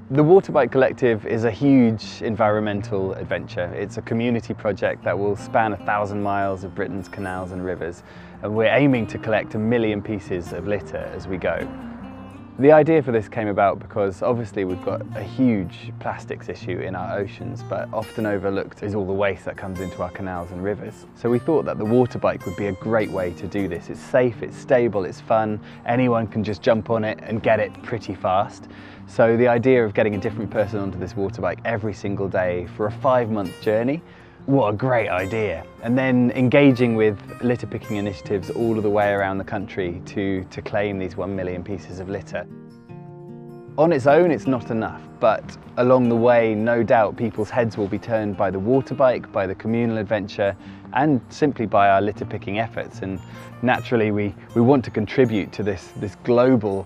The Waterbike Collective is a huge environmental adventure. It's a community project that will span 1,000 miles of Britain's canals and rivers, and we're aiming to collect 1 million pieces of litter as we go. The idea for this came about because obviously we've got a huge plastics issue in our oceans, but often overlooked is all the waste that comes into our canals and rivers. So we thought that the waterbike would be a great way to do this. It's safe, it's stable, it's fun, anyone can just jump on it and get it pretty fast. So the idea of getting a different person onto this waterbike every single day for a 5-month journey, what a great idea. And then engaging with litter picking initiatives all of the way around the country to claim these 1 million pieces of litter. On its own, it's not enough, but along the way, no doubt people's heads will be turned by the waterbike, by the communal adventure, and simply by our litter picking efforts. And naturally, we want to contribute to this global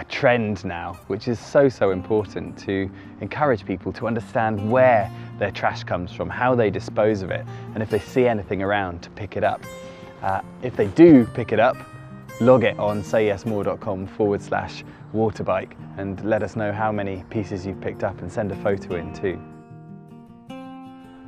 trend now, which is so important, to encourage people to understand where their trash comes from, how they dispose of it, and if they see anything around, to pick it up. If they do pick it up, log it on sayyesmore.com/waterbike and let us know how many pieces you've picked up, and send a photo in too.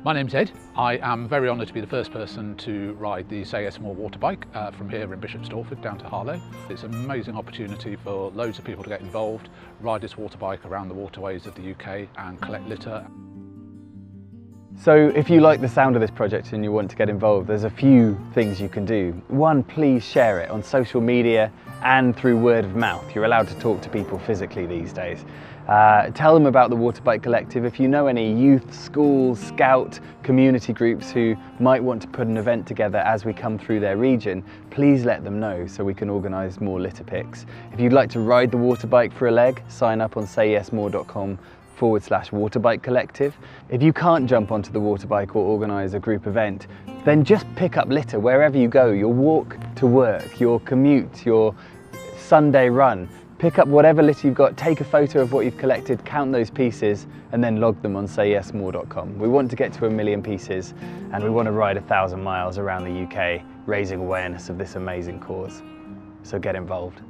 My name's Ed. I am very honoured to be the first person to ride the Say Yes More waterbike from here in Bishop Stortford down to Harlow. It's an amazing opportunity for loads of people to get involved, ride this waterbike around the waterways of the UK and collect litter. So if you like the sound of this project and you want to get involved, there's a few things you can do. One, please share it on social media and through word of mouth. You're allowed to talk to people physically these days. Tell them about the Waterbike Collective. If you know any youth, schools, scout, community groups who might want to put an event together as we come through their region, please let them know so we can organise more litter picks. If you'd like to ride the waterbike for a leg, sign up on sayyesmore.com/waterbike collective. If you can't jump onto the waterbike or organise a group event, then just pick up litter wherever you go, your walk to work, your commute, your Sunday run. Pick up whatever litter you've got, take a photo of what you've collected, count those pieces, and then log them on sayyesmore.com. We want to get to 1 million pieces, and we want to ride 1,000 miles around the UK, raising awareness of this amazing cause. So get involved.